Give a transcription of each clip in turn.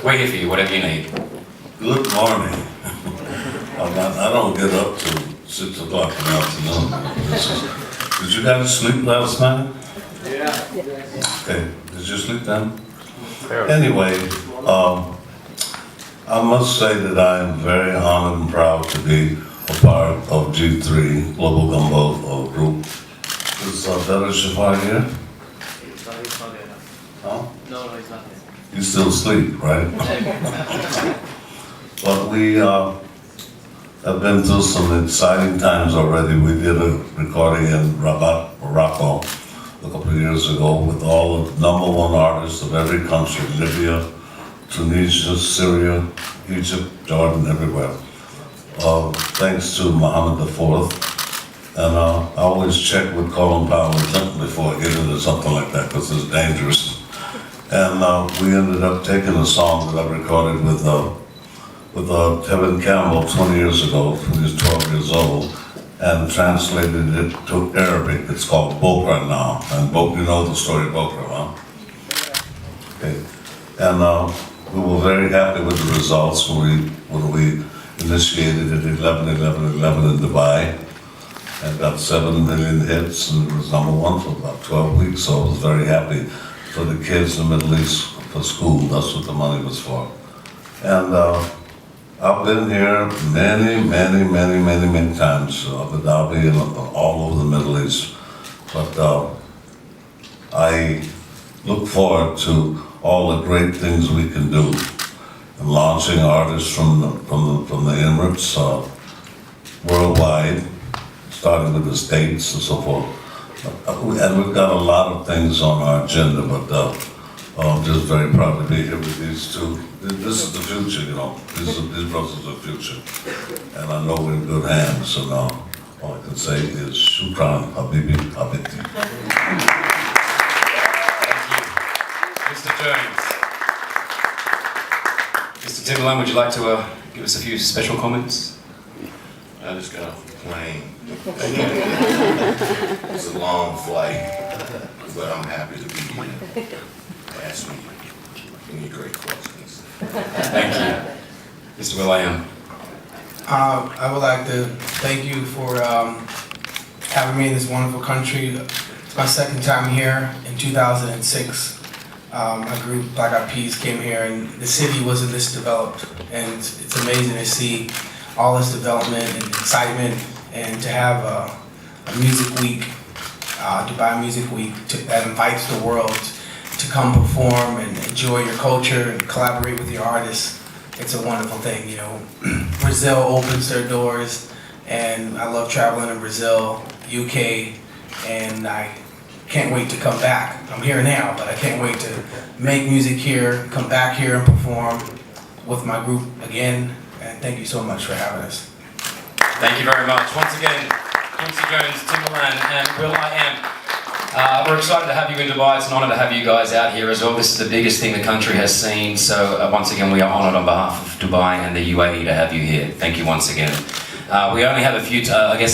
We're here for you, whatever you need. Good morning. I don't get up till 6 o'clock in the afternoon. Did you guys sleep last night? Yeah. Okay, did you sleep then? Anyway, I must say that I am very honored and proud to be a part of G3 Global Gumbo Group. Is Dara Shafar here? Huh? No, he's not there. You still sleep, right? But we have been through some exciting times already. We did a recording in Rabat, Morocco, a couple of years ago with all the #1 artists of every country, Libya, Tunisia, Syria, Egypt, Jordan, everywhere. Thanks to Mohammed IV. And I always check with Colin Powell and Clinton before I get into something like that because it's dangerous. And we ended up taking a song that I recorded with Kevin Campbell 20 years ago when he was 12 years old, and translated it to Arabic. It's called Bokra now. And you know the story of Bokra, huh? Okay. And we were very happy with the results when we initiated it 11/11/11 in Dubai, and got 7 million hits, and it was #1 for about 12 weeks. So I was very happy for the kids in the Middle East for school. That's what the money was for. And I've been here many times, Abu Dhabi and all over the Middle East. But I look forward to all the great things we can do. And launching artists from the Emirates worldwide, starting with the States and so forth. And we've got a lot of things on our agenda, but I'm just very proud to be here with these two. This is the future, you know. These brothers are the future. And I know we're in good hands, so now all I can say is Shukran, Habibi, Habibti. Mr. Jones. Mr. Timbaland, would you like to give us a few special comments? I just got off the plane. It's a long flight, but I'm happy to be here. Ask me any great questions. Thank you. Mr. Will.i.am. I would like to thank you for having me in this wonderful country. It's my second time here. In 2006, my group, Black Eyed Peas, came here, and the city wasn't this developed. And it's amazing to see all this development and excitement, and to have a music week, Dubai Music Week, that invites the world to come perform and enjoy your culture and collaborate with your artists. It's a wonderful thing, you know. Brazil opens their doors, and I love traveling in Brazil, UK, and I can't wait to come back. I'm here now, but I can't wait to make music here, come back here and perform with my group again. And thank you so much for having us. Thank you very much. Once again, Quincy Jones, Timbaland, and Will.i.am. We're excited to have you in Dubai. It's an honor to have you guys out here as well. This is the biggest thing the country has seen. So once again, we are honored on behalf of Dubai and the UAE to have you here. Thank you once again. We only have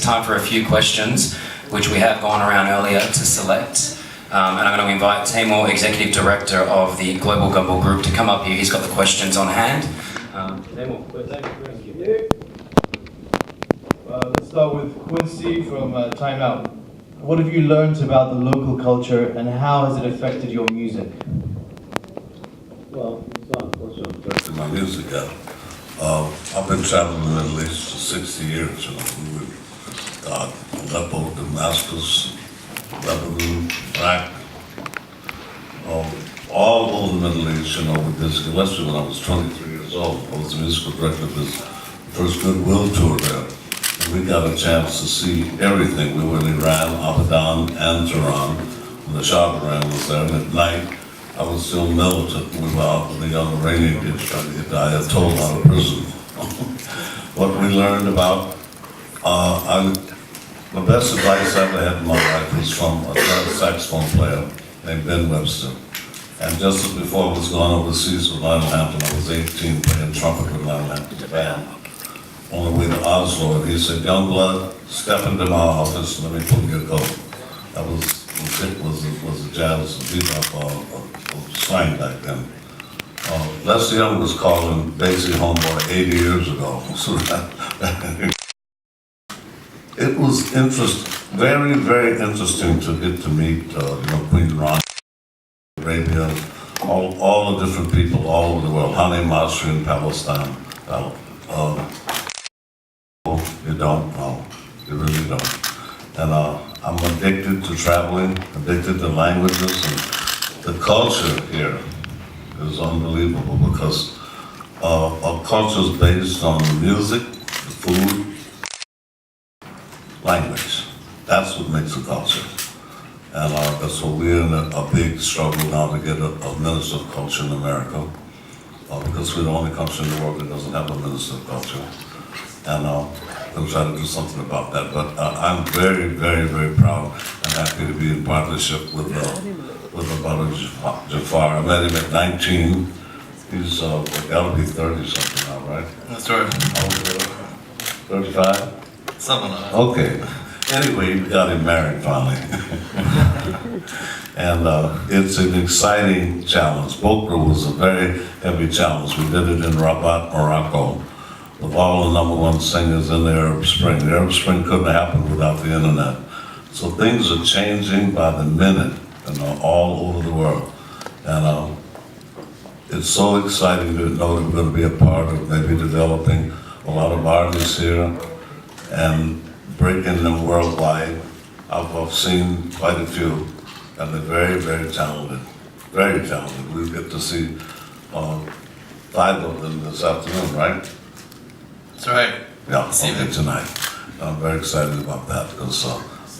time for a few questions, which we have gone around earlier to select. And I'm going to invite Timur, Executive Director of the Global Gumbo Group, to come up here. He's got the questions on hand. Let's start with Quincy from Time Out. What have you learned about the local culture, and how has it affected your music? Well, it's not affected my music yet. I've been traveling the Middle East for 60 years, you know. We were Aleppo, Damascus, Lebanon, Iraq, all over the Middle East, you know, with this, especially when I was 23 years old. I was the musical director of this first Goodwill tour there. And we got a chance to see everything. We were in Iran, Abadan, and Tehran, when the Shah of Iran was there. And at night, I was still militant. We were out with the young Iranian kids trying to get the Ayatollah out of prison. What we learned about, the best advice I ever had in my life was from a saxophone player named Ben Webster. And just as before I was going overseas with Lionel Hampton, I was 18 playing trumpet with Lionel Hampton's band on the way to Oslo, and he said, "Young blood, step into my office and let me pull your coat." That was the jazz bebop slang back then. Leslie Young was calling Daisy Homeboy 80 years ago. So it was very, very interesting to get to meet, Queen Ron, Arabia, all the different people all over the world. Hani Masri in Palestine. You don't know, you really don't. And I'm addicted to traveling, addicted to languages, and the culture here is unbelievable because our culture is based on the music, the food, language. That's what makes a culture. And that's what we're in a big struggle now to get a minister of culture in America, because we're the only country in the world that doesn't have a minister of culture. And we'll try to do something about that. But I'm very, very, very proud and happy to be in partnership with my brother Jafar. I met him at 19. He's gotta be 30 something now, right? That's right. 35? Something like that. Okay. Anyway, we got him married finally. And it's an exciting challenge. Bokra was a very heavy challenge. We did it in Rabat, Morocco, with all the #1 singers in the Arab Spring. The Arab Spring couldn't happen without the internet. So things are changing by the minute, all over the world. And it's so exciting to know that we're going to be a part of maybe developing a lot of artists here and breaking them worldwide. I've seen quite a few, and they're very, very talented. Very talented. We get to see 5 of them this afternoon, right? That's right. Yeah, okay, tonight. I'm very excited about that because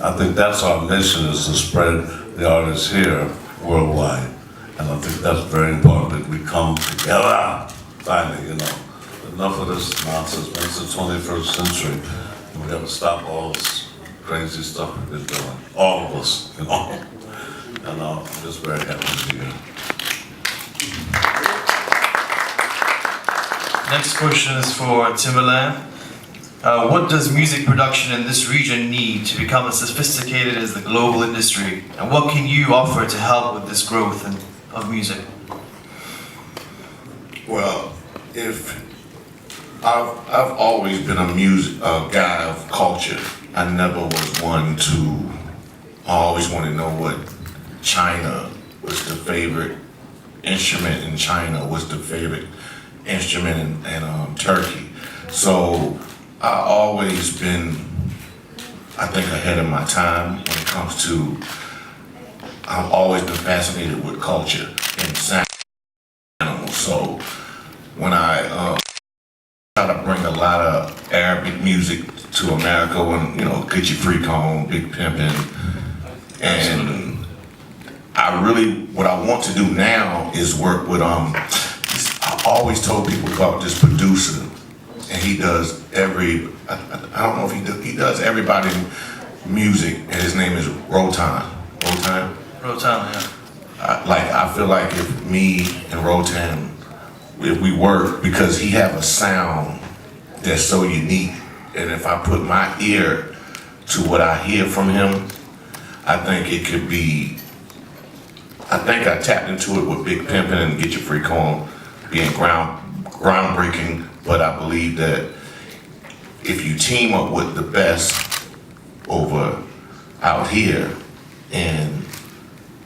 I think that's our mission, is to spread the artists here worldwide. And I think that's very important that we come together, finally, Enough of this nonsense. It's the 21st century. And we have to stop all this crazy stuff we've been doing. All of us, And I'm just very happy to be here. Next question is for Timbaland. What does music production in this region need to become as sophisticated as the global industry? And what can you offer to help with this growth of music? Well, I've always been a guy of culture. I never was one to always want to know what China was the favorite instrument in China, was the favorite instrument in Turkey. So I always been, I think, ahead of my time when it comes to, I've always been fascinated with culture and sound animals. So when I try to bring a lot of Arabic music to America, when, Get Your Freak On, Big Pimpin', and what I want to do now is work with, I always told people about this producer, and he does I don't know if he does everybody's music, and his name is Rotan. Rotan? Rotan, yeah. I feel like if me and Rotan, if we work, because he have a sound that's so unique, and if I put my ear to what I hear from him, I think it could be, I think I tapped into it with Big Pimpin' and Get Your Freak On being groundbreaking, but I believe that if you team up with the best over out here, and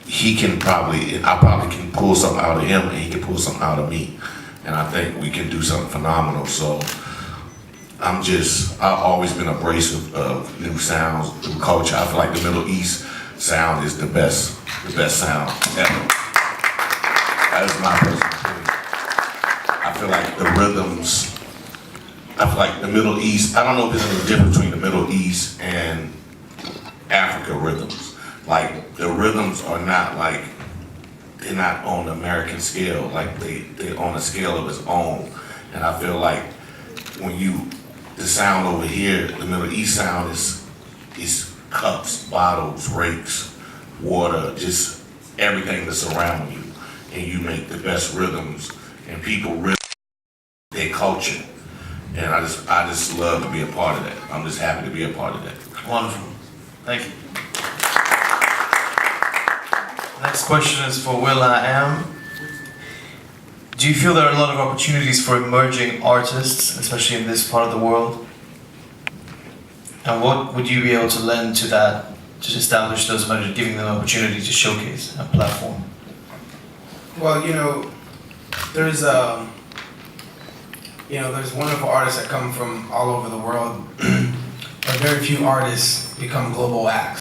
I probably can pull something out of him, and he can pull something out of me, and I think we can do something phenomenal. So I've always been abrasive of new sounds, new culture. I feel like the Middle East sound is the best sound ever. That is my personal opinion. I feel like the rhythms, the Middle East, I don't know if there's any difference between the Middle East and Africa rhythms. Like, the rhythms are not they're not on the American scale, they're on a scale of its own. And I feel like the sound over here, the Middle East sound is cups, bottles, rakes, water, just everything that's around you. And you make the best rhythms, and people really their culture. And I just love to be a part of that. I'm just happy to be a part of that. Wonderful. Thank you. Next question is for Will.i.am. Do you feel there are a lot of opportunities for emerging artists, especially in this part of the world? And what would you be able to lend to that, to establish those emerging, giving them an opportunity to showcase a platform? Well, you know, there's wonderful artists that come from all over the world, but very few artists become global acts.